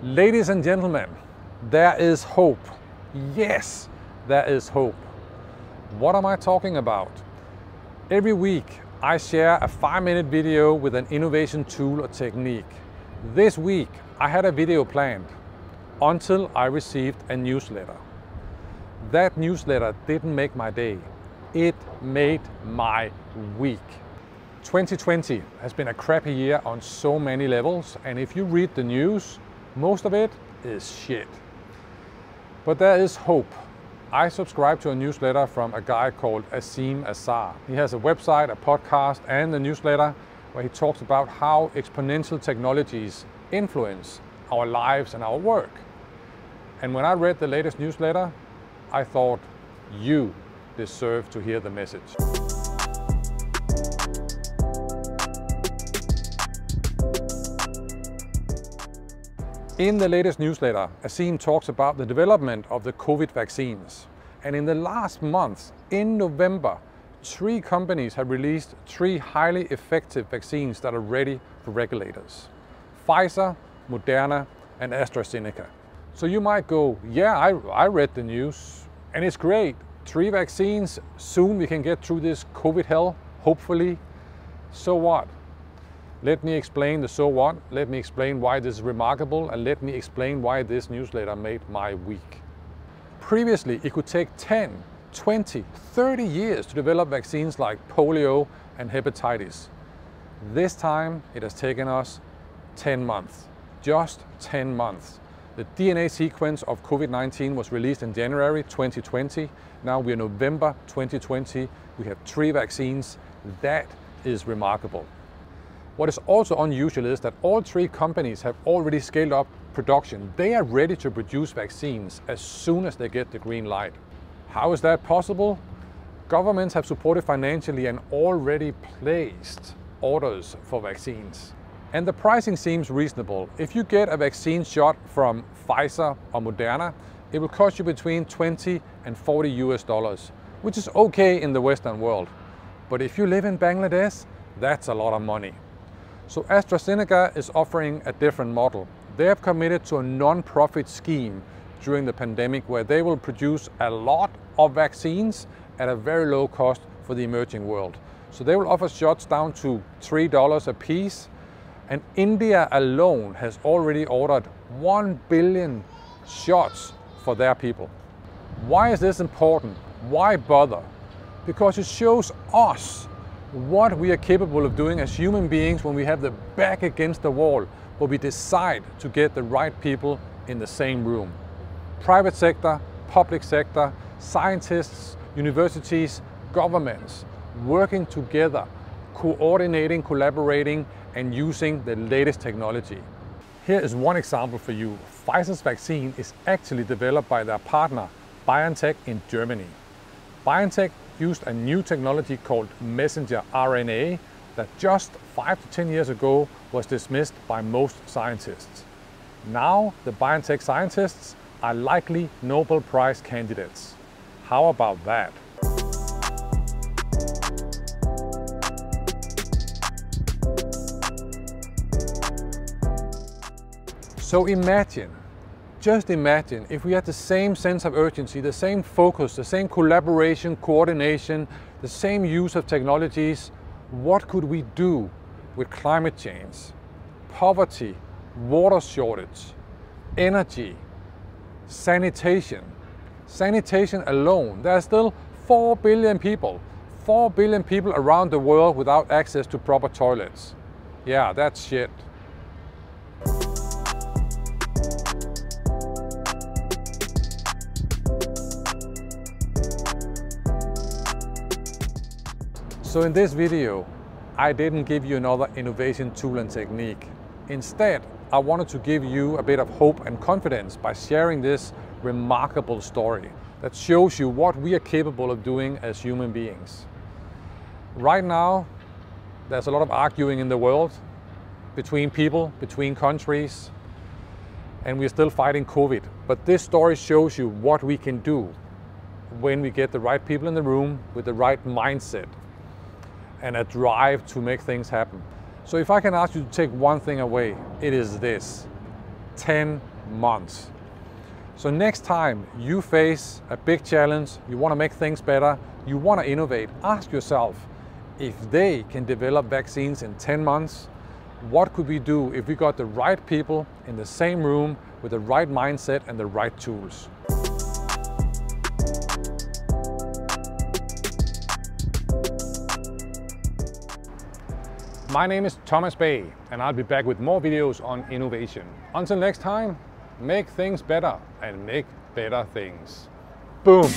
Ladies and gentlemen, there is hope. Yes, there is hope. What am I talking about? Every week I share a 5-minute video with an innovation tool or technique. This week I had a video planned until I received a newsletter. That newsletter didn't make my day. It made my week. 2020 has been a crappy year on so many levels, and if you read the news, most of it is shit. But there is hope. I subscribe to a newsletter from a guy called Azeem. He has a website, a podcast, and a newsletter where he talks about how exponential technologies influence our lives and our work. And when I read the latest newsletter, I thought, you deserve to hear the message. In the latest newsletter, Azeem talks about the development of the COVID vaccines. And in the last month, in November, 3 companies have released 3 highly effective vaccines that are ready for regulators. Pfizer, Moderna, and AstraZeneca. So you might go, yeah, I read the news, and it's great. 3 vaccines, soon we can get through this COVID hell, hopefully. So what? Let me explain the so what, let me explain why this is remarkable, and let me explain why this newsletter made my week. Previously, it could take 10, 20, 30 years to develop vaccines like polio and hepatitis. This time, it has taken us 10 months, just 10 months. The DNA sequence of COVID-19 was released in January 2020. Now we're November 2020. We have 3 vaccines. That is remarkable. What is also unusual is that all 3 companies have already scaled up production. They are ready to produce vaccines as soon as they get the green light. How is that possible? Governments have supported financially and already placed orders for vaccines. And the pricing seems reasonable. If you get a vaccine shot from Pfizer or Moderna, it will cost you between $20 and $40 US, which is okay in the Western world. But if you live in Bangladesh, that's a lot of money. So AstraZeneca is offering a different model. They have committed to a non-profit scheme during the pandemic where they will produce a lot of vaccines at a very low cost for the emerging world. So they will offer shots down to $3 a piece. And India alone has already ordered 1 billion shots for their people. Why is this important? Why bother? Because it shows us what we are capable of doing as human beings when we have the back against the wall, but we decide to get the right people in the same room. Private sector, public sector, scientists, universities, governments, working together, coordinating, collaborating, and using the latest technology. Here is one example for you. Pfizer's vaccine is actually developed by their partner, BioNTech in Germany. BioNTech used a new technology called messenger RNA that just 5 to 10 years ago was dismissed by most scientists. Now the BioNTech scientists are likely Nobel Prize candidates. How about that? So imagine, just imagine if we had the same sense of urgency, the same focus, the same collaboration, coordination, the same use of technologies. What could we do with climate change, poverty, water shortage, energy, sanitation? Sanitation alone, there are still 4 billion people around the world without access to proper toilets. Yeah, that's shit. So in this video, I didn't give you another innovation tool and technique. Instead, I wanted to give you a bit of hope and confidence by sharing this remarkable story that shows you what we are capable of doing as human beings. Right now, there's a lot of arguing in the world between people, between countries, and we're still fighting COVID. But this story shows you what we can do when we get the right people in the room with the right mindset and a drive to make things happen. So if I can ask you to take one thing away, it is this: 10 months. So next time you face a big challenge, you want to make things better, you want to innovate, ask yourself, if they can develop vaccines in 10 months, what could we do if we got the right people in the same room with the right mindset and the right tools? My name is Thomas Bay, and I'll be back with more videos on innovation. Until next time, make things better and make better things. Boom!